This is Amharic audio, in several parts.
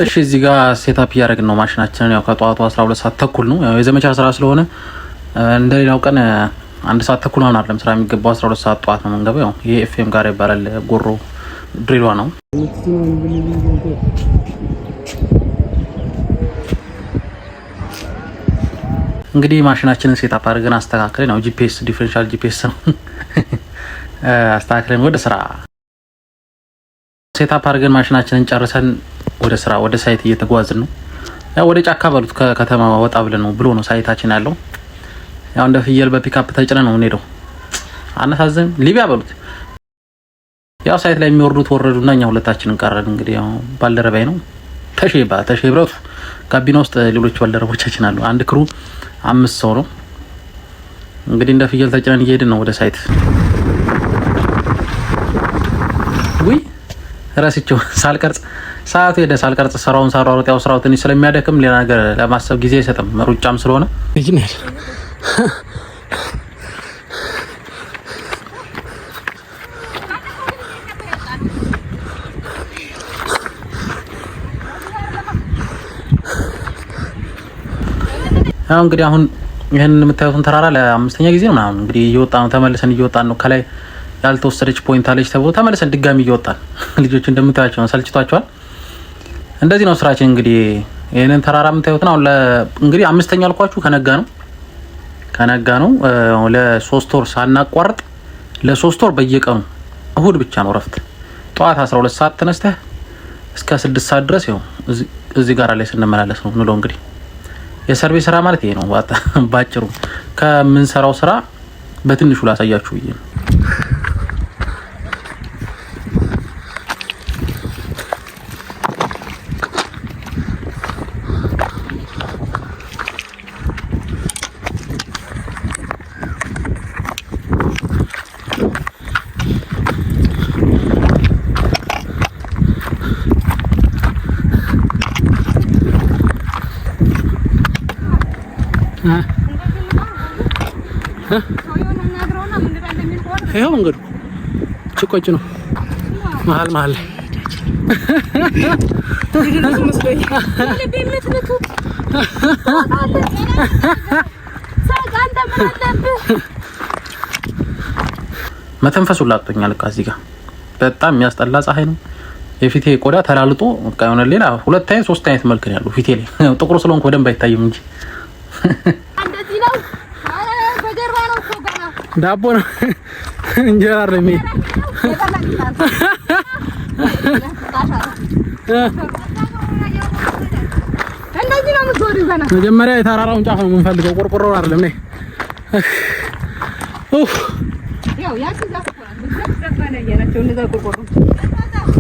እሺ እዚህ ጋር ሴታፕ እያደረግን ነው ማሽናችንን። ያው ከጧቱ 12 ሰዓት ተኩል ነው። ያው የዘመቻ ስራ ስለሆነ እንደሌላው ቀን አንድ ሰዓት ተኩል ነው አይደለም ስራ የሚገባው 12 ሰዓት ጧት ነው የምንገባው። ያው ይሄ ኤፍኤም ጋር ይባላል ጎሮ ድሪሏ ነው። እንግዲህ ማሽናችንን ሴታፕ አድርገን አስተካክለን ነው ጂፒኤስ ዲፈረንሻል ጂፒኤስ ነው አስተካክለን ወደ ስራ ሴታፕ አድርገን ማሽናችንን ጨርሰን ወደ ስራ ወደ ሳይት እየተጓዝን ነው። ያው ወደ ጫካ በሉት ከከተማ ወጣ ብለን ነው ብሎ ነው ሳይታችን ያለው። ያው እንደ ፍየል በፒካፕ ተጭነን ነው እንሄደው። አነሳዘን ሊቢያ በሉት። ያው ሳይት ላይ የሚወርዱት ወረዱና እኛ ሁለታችንን ቀረን። እንግዲህ ያው ባልደረባይ ነው ተሸብረቱ ጋቢና ውስጥ ሌሎች ባልደረቦቻችን አሉ። አንድ ክሩ 5 ሰው ነው። እንግዲህ እንደ ፍየል ተጭነን እየሄድን ነው ወደ ሳይት። ወይ ራስቸው ሳልቀርጽ ሰዓቱ ሄደ። ሳልቀርጽ ስራውን ሳሯሩጥ ያው ስራው ትንሽ ስለሚያደክም ሌላ ነገር ለማሰብ ጊዜ አይሰጥም። ሩጫም ስለሆነ ይጅናል። ያው እንግዲህ አሁን ይሄንን የምታዩትን ተራራ ለአምስተኛ ጊዜ ነው ምናምን እንግዲህ እየወጣን ነው። ተመልሰን እየወጣን ነው። ከላይ ያልተወሰደች ፖይንት አለች ተብሎ ተመልሰን ድጋሚ እየወጣን ልጆች እንደምታያቸው ነው። ሰልችቷቸዋል። እንደዚህ ነው ስራችን። እንግዲህ ይሄንን ተራራ የምታዩትን አሁን እንግዲህ አምስተኛ አልኳችሁ ከነጋ ነው ለ3 ወር ሳናቋርጥ ለ3 ወር በየቀኑ እሁድ ብቻ ነው ረፍት። ጠዋት 12 ሰዓት ተነስተህ እስከ 6 ሰዓት ድረስ ይኸው እዚህ ጋር ላይ ስንመላለስ ነው እንለው። እንግዲህ የሰርቪስ ስራ ማለት ይሄ ነው ባጭሩ። ከምንሰራው ስራ በትንሹ ላሳያችሁ ብዬ ነው። ይሄው መንገዱ ጭቆጭ ነው መሀል ላይ መተንፈሱ ላጥቶኛል። እዚህ ጋር በጣም የሚያስጠላ ፀሐይ ነው። የፊቴ ቆዳ ተላልጦ በቃ የሆነ ሌላ 2 አይነት 3 አይነት መልክ ነው ያለው ፊቴ ላይ። ጥቁር ስለሆንኩ በደንብ አይታይም እንጂ ዳቦ ነው እንጀራ አይደለም። እንደዚህ ነው የምትወሪው ገና። መጀመሪያ የተራራውን ጫፍ ነው የምንፈልገው፣ ቆርቆሮው አይደለም። ነይ ያው ያቺ ዛፍ ነው ያላቸው እንደዛ ቆርቆሮ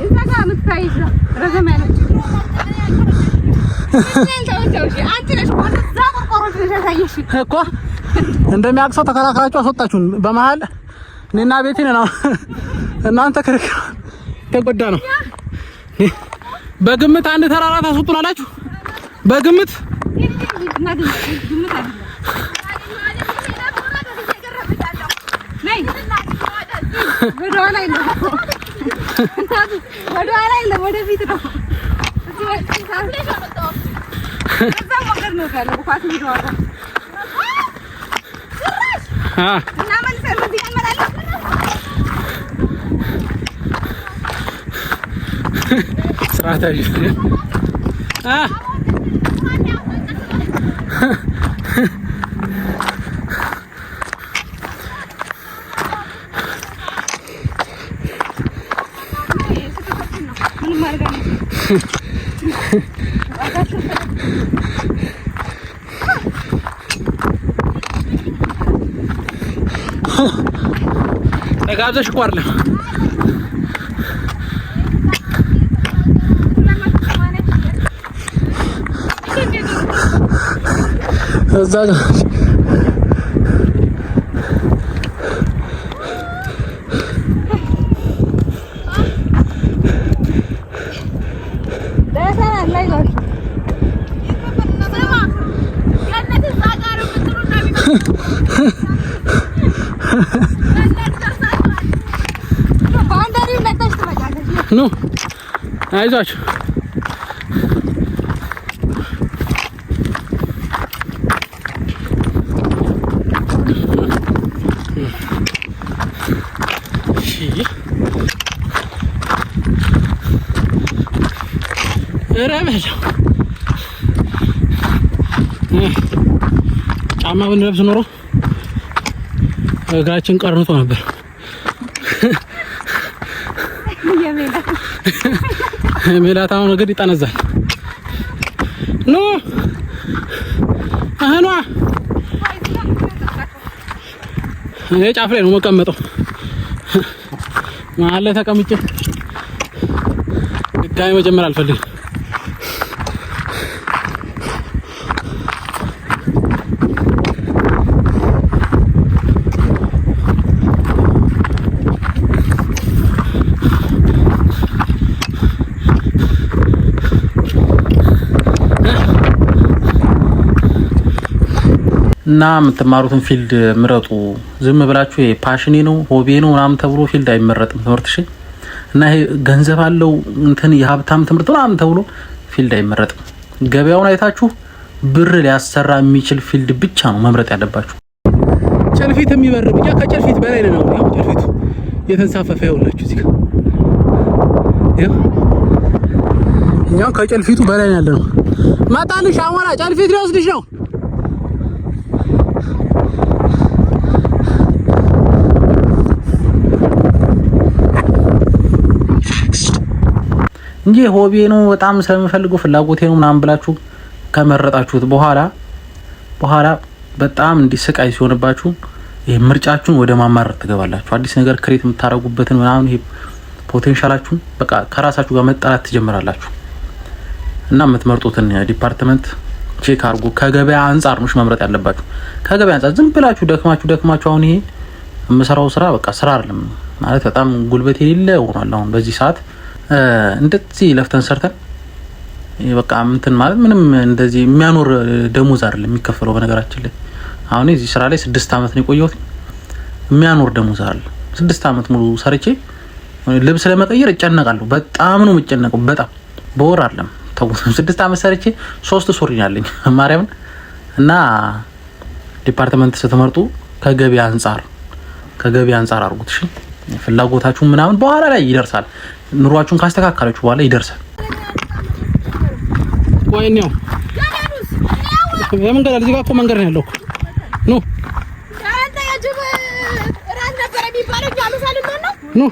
እዛ ጋር ምትታይሽ ረዘም ያለ አንቺ ነሽ ቆርቆሮ ትነሳየሽ እኮ እንደሚያቅሰው ተከራክራችሁ አስወጣችሁን። በመሃል እኔና ቤቴ ነን። እናንተ ክርክር ተጎዳ ነው። በግምት አንድ ተራራ ታስወጡናላችሁ። በግምት ስራታጅ ተጋብዘሽ እኮ አይደለም እዛ ጋር No, አይዟችሁ ጫማ ብንለብስ ኖሮ እግራችን ቀርንቶ ነበር። ሜላት አሁን እግር ይጠነዛል። ኖ አህኗ እኔ ጫፍ ላይ ነው መቀመጠው። መሀል ላይ ተቀምጬ ድጋሚ መጀመር አልፈልግም። እና የምትማሩትን ፊልድ ምረጡ። ዝም ብላችሁ ፓሽኔ ነው ሆቤ ነው ምናምን ተብሎ ፊልድ አይመረጥም ትምህርት። እሺ እና ይሄ ገንዘብ አለው እንትን የሀብታም ትምህርት ምናምን ተብሎ ፊልድ አይመረጥም። ገበያውን አይታችሁ ብር ሊያሰራ የሚችል ፊልድ ብቻ ነው መምረጥ ያለባችሁ። ጨልፊት የሚበር ብቻ ከጨልፊት በላይ ነው። ያው ጨልፊቱ የተንሳፈፈ ያውላችሁ እዚህ ጋር ያው እኛው ከጨልፊቱ በላይ ያለ ነው። ማጣልሽ አሞራ ጨልፊት ሊወስድሽ ነው። እንጂ ሆቢ ነው በጣም ስለምፈልገው ፍላጎቴ ነው ምናምን ብላችሁ ከመረጣችሁት በኋላ በጣም እንዲስቃይ ሲሆንባችሁ ይሄ ምርጫችሁን ወደ ማማረጥ ትገባላችሁ። አዲስ ነገር ክሬት የምታረጉበትን ምናምን ይሄ ፖቴንሻላችሁን በቃ ከራሳችሁ ጋር መጣላት ትጀምራላችሁ። እና የምትመርጡትን ዲፓርትመንት ቼክ አድርጉ። ከገበያ አንፃር ነው መምረጥ ያለባችሁ። ከገበያ አንፃር ዝም ብላችሁ ደክማችሁ አሁን ይሄ የምሰራው ስራ በቃ ስራ አይደለም ማለት በጣም ጉልበት የሌለ ሆኗል። አሁን በዚህ ሰዓት እንደዚህ ለፍተን ሰርተን በቃ እንትን ማለት ምንም እንደዚህ የሚያኖር ደሞዝ አይደለም የሚከፈለው። በነገራችን ላይ አሁን እዚህ ስራ ላይ 6 አመት ነው የቆየሁት። የሚያኖር ደሞዝ አይደለም። 6 አመት ሙሉ ሰርቼ ልብስ ለመቀየር እጨነቃለሁ። በጣም ነው የምጨነቀው። በጣም በወር አይደለም 6 አመት ሰርቼ 3 ሱሪ ያለኝ ማርያምን። እና ዲፓርትመንት ስትመርጡ ከገበያ አንፃር አድርጉት። እሺ ፍላጎታችሁ ምናምን በኋላ ላይ ይደርሳል። ኑሯችሁን ካስተካከላችሁ በኋላ ይደርሳል። ቆይኔው የመንገድ እዚህ ጋር እኮ መንገድ ነው ያለው። ኑ አንተ ያጅብ ራስ ነበር የሚባለው ጃሉ ሳልማን ነው። ኑ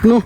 ኑ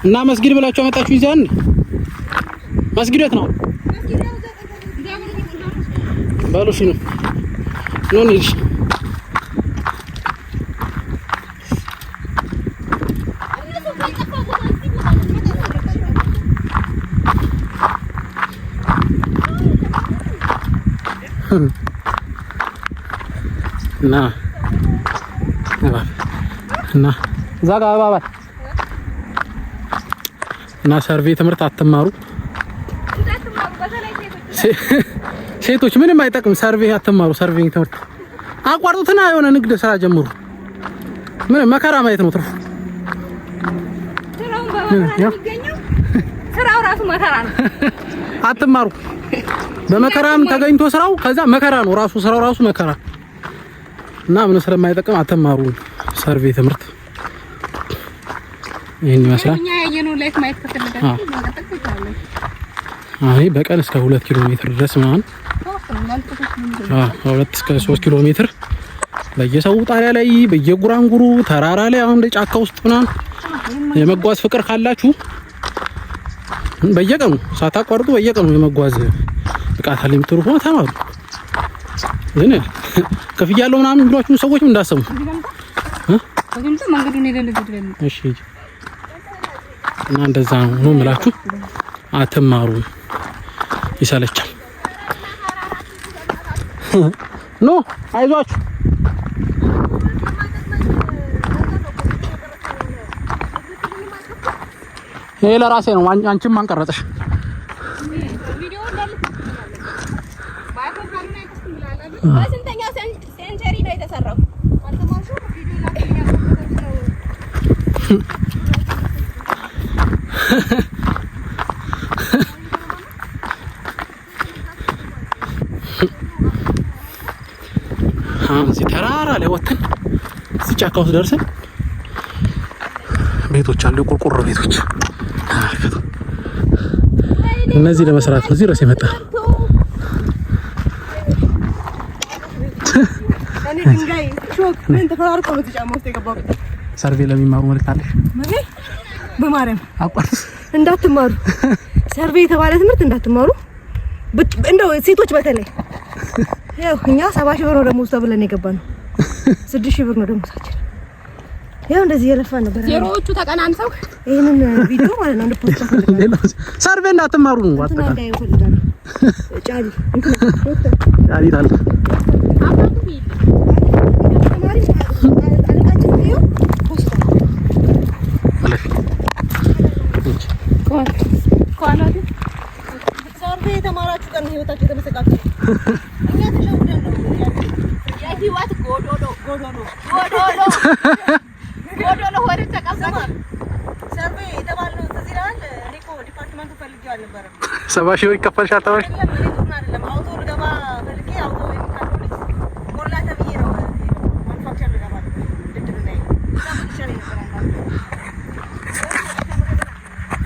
እና መስጊድ ብላችሁ አመጣችሁ ይዛን መስጊድ የት ነው? ባሉሽ ነው ነውልሽ እና ዛጋ ባባ እና ሰርቬይ ትምህርት አትማሩ ሴቶች፣ ምንም አይጠቅም። ሰርቬይ አትማሩ። ሰርቬይ ትምህርት አቋርጡትና የሆነ ንግድ ስራ ጀምሩ። ምን መከራ ማየት ነው ትርፉ። ስራው ራሱ መከራ ነው። አትማሩ። በመከራም ተገኝቶ ስራው ከዛ መከራ ነው ራሱ ስራው ራሱ መከራ እና ምን ስለማይጠቅም አትማሩ ሰርቬይ ትምህርት። ይሄን ይመስላል። እኛ ያየነው ላይፍ ማየት ከፈለጋችሁ ማቀጠቅ ይችላል። አይ በቀን እስከ 2 ኪሎ ሜትር ድረስ ምናምን 2 እስከ 3 ኪሎ ሜትር በየሰው ጣሪያ ላይ በየጉራንጉሩ ተራራ ላይ አሁን ጫካ ውስጥ ምናምን የመጓዝ ፍቅር ካላችሁ በየቀኑ ሳታቋርጡ በየቀኑ የመጓዝ ብቃት አለ የምትሩ ሆነ ተማሩ። ግን ከፍያለሁ ምናምን ብሏችሁ ሰዎችም እንዳሰሙ ወንጀል መንገዱን ይደልድል። እሺ እና እንደዛ ነው የምላችሁ። አትማሩ፣ ይሰለቻል። ኖ አይዟችሁ ይሄ ለራሴ ነው። አንቺም ማን ቀረጸሽ? ቪዲዮ እንዳለ ባይሆን ካሉና አይተስም ብላላ በስንተኛው ሴንቸሪ ነው የተሰራው? አልተማሹ ቪዲዮ ላከኛ ነው እዚህ ተራራ ላይ ወጥተን እዚህ ጫካ ውስጥ ደርሰን ቤቶች አሉ፣ የቆርቆሮ ቤቶች። እነዚህ ለመስራት ነው እዚህ ድረስ የመጣ። ሰርቬ ለሚማሩ መልዕክት አለሽ? በማርያም አቋርጥ እንዳትማሩ፣ ሰርቬ የተባለ ትምህርት እንዳትማሩ። እንደው ሴቶች በተለይ ያው እኛ 70,000 ብር ነው ደሞዝ ተብለን የገባነው። 6,000 ብር ነው ደሞዛችን። ያው እንደዚህ የለፋን ነበር። ዜሮዎቹ ተቀናንሰው ይሄንን ቪዲዮ ማለት ነው እንደፖስት አድርገናል። ሰርቬ እንዳትማሩ ነው አጠቃ ጫሊ ታል አባቱ ቢል ተማሪ አለቃችን ነው ፖስት አለፊ ኳላዲ ሰርቬ የተማራችሁ ቀን ህይወታችሁ የተመሰቃቀለ እኛ ተሸውደን ነው የህይወት ጎዶሎ ወደ ተቀበለ ሰርቬ የተባለው እዚህ ላይ እኔ እኮ ዲፓርትመንቱ ፈልጌው አልነበረም። 70,000 ብር ይከፈልሻል ተባልሽ? አይደለም አውቶ ልገባ ፈልጌ አውቶ የሚካቶሊስ ሞላ ተብዬ ነው ማኑፋክቸር ልገባ ልድርናይ ታምሽሪ ነበር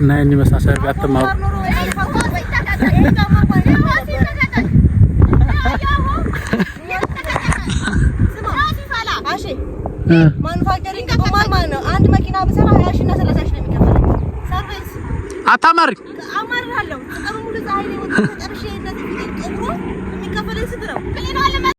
እና እኔ መሳሰር አትማሩ ማኑፋክቸሪንግ በማር ማለት ነው። አንድ መኪና ብሰራ 20,000 እና 30,000 ነው የሚከፈለው። ሰርቪስ አታማሪ አማራለሁ። ቀኑ ሙሉ ፀሐይ ላይ ወጥቼ ጨርሼ እንደዚህ ቢጤ ጥሩ የሚከፈለኝ ስንት ነው?